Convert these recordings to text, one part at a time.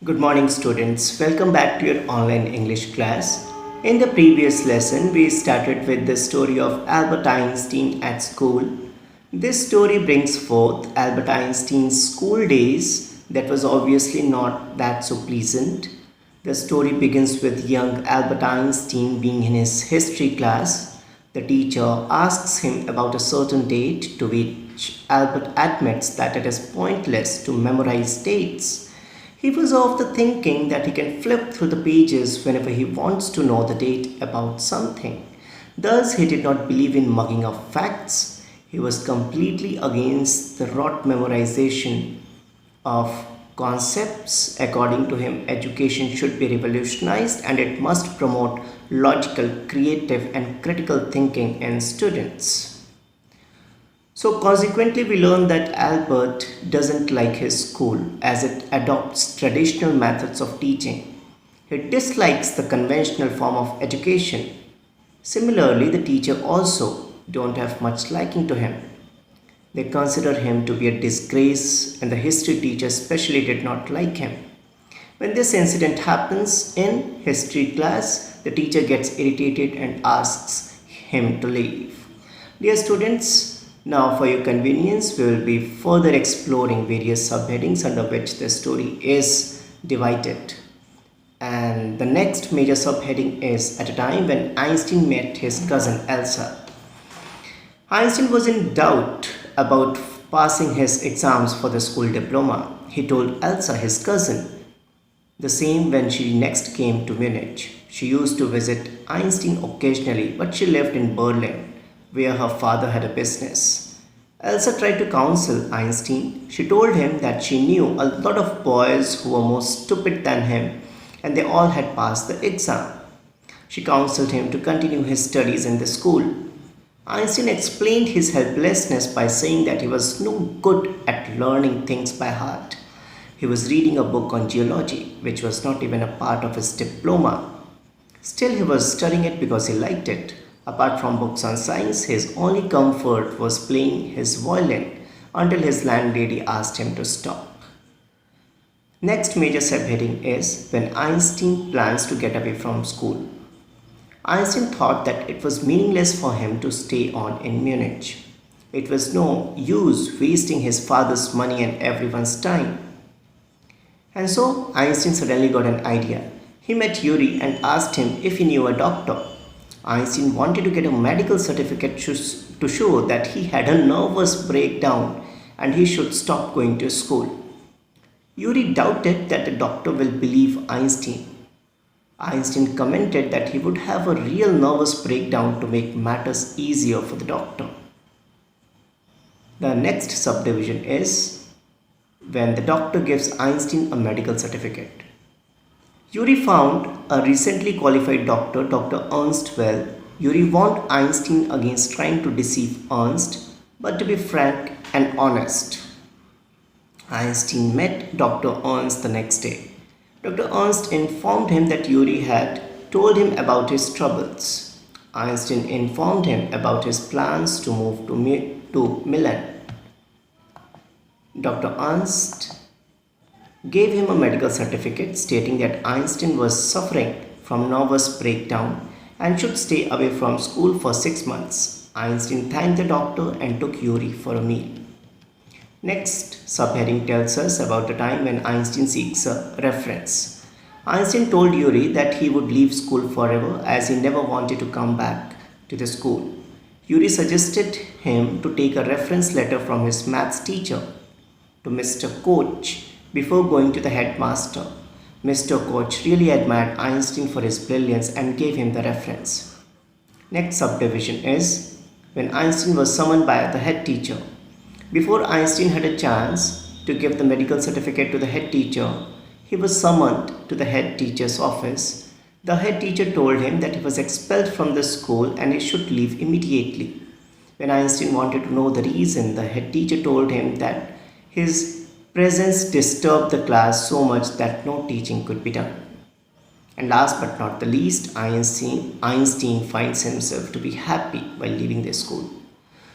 Good morning, students. Welcome back to your online English class. In the previous lesson, we started with the story of Albert Einstein at school. This story brings forth Albert Einstein's school days that was obviously not that so pleasant. The story begins with young Albert Einstein being in his history class. The teacher asks him about a certain date, to which Albert admits that it is pointless to memorize dates. He was of the thinking that he can flip through the pages whenever he wants to know the date about something. Thus, he did not believe in mugging up facts. He was completely against the rote memorization of concepts. According to him, education should be revolutionized and it must promote logical, creative, and critical thinking in students. So, consequently, we learn that Albert doesn't like his school as it adopts traditional methods of teaching. He dislikes the conventional form of education. Similarly, the teacher also don't have much liking to him. They consider him to be a disgrace, and the history teacher especially did not like him. When this incident happens in history class, the teacher gets irritated and asks him to leave. Dear students, now for your convenience, we will be further exploring various subheadings under which the story is divided. And the next major subheading is at a time when Einstein met his cousin Elsa. Einstein was in doubt about passing his exams for the school diploma. He told Elsa, his cousin, the same when she next came to Munich. She used to visit Einstein occasionally, but she lived in Berlin, where her father had a business. Elsa tried to counsel Einstein. She told him that she knew a lot of boys who were more stupid than him, and they all had passed the exam. She counseled him to continue his studies in the school. Einstein explained his helplessness by saying that he was no good at learning things by heart. He was reading a book on geology, which was not even a part of his diploma. Still, he was studying it because he liked it. Apart from books on science, his only comfort was playing his violin until his landlady asked him to stop. Next major subheading is when Einstein plans to get away from school. Einstein thought that it was meaningless for him to stay on in Munich. It was no use wasting his father's money and everyone's time. And so Einstein suddenly got an idea. He met Yuri and asked him if he knew a doctor. Einstein wanted to get a medical certificate to show that he had a nervous breakdown and he should stop going to school. Yuri doubted that the doctor will believe Einstein. Einstein commented that he would have a real nervous breakdown to make matters easier for the doctor. The next subdivision is when the doctor gives Einstein a medical certificate. Yuri found a recently qualified doctor, Dr. Ernst well. Yuri warned Einstein against trying to deceive Ernst, but to be frank and honest. Einstein met Dr. Ernst the next day. Dr. Ernst informed him that Yuri had told him about his troubles. Einstein informed him about his plans to move to Milan. Dr. Ernst gave him a medical certificate stating that Einstein was suffering from nervous breakdown and should stay away from school for 6 months. Einstein thanked the doctor and took Yuri for a meal. Next subheading tells us about the time when Einstein seeks a reference. Einstein told Yuri that he would leave school forever as he never wanted to come back to the school. Yuri suggested him to take a reference letter from his maths teacher to Mr. Koch before going to the headmaster. Mr. Koch really admired Einstein for his brilliance and gave him the reference. Next subdivision is when Einstein was summoned by the head teacher. Before Einstein had a chance to give the medical certificate to the head teacher, he was summoned to the head teacher's office. The head teacher told him that he was expelled from the school and he should leave immediately. When Einstein wanted to know the reason, the head teacher told him that his presence disturbed the class so much that no teaching could be done. And last but not the least, Einstein finds himself to be happy while leaving the school.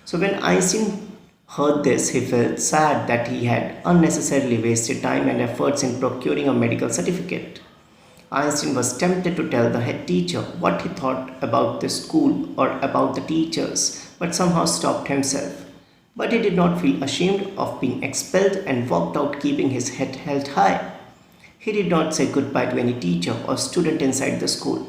So when Einstein Heard this, he felt sad that he had unnecessarily wasted time and efforts in procuring a medical certificate. Einstein was tempted to tell the head teacher what he thought about the school or about the teachers, but somehow stopped himself. But he did not feel ashamed of being expelled and walked out keeping his head held high. He did not say goodbye to any teacher or student inside the school.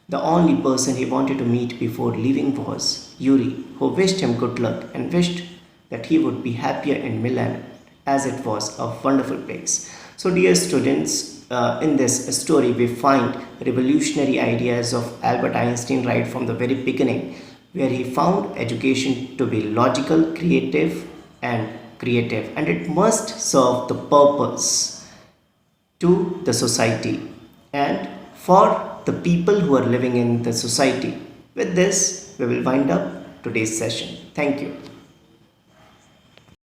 The only person he wanted to meet before leaving was Yuri, who wished him good luck and wished that he would be happier in Milan as it was a wonderful place. So, dear students, in this story, we find revolutionary ideas of Albert Einstein right from the very beginning, where he found education to be logical, creative, and it must serve the purpose to the society and for the people who are living in the society. With this, we will wind up today's session. Thank you.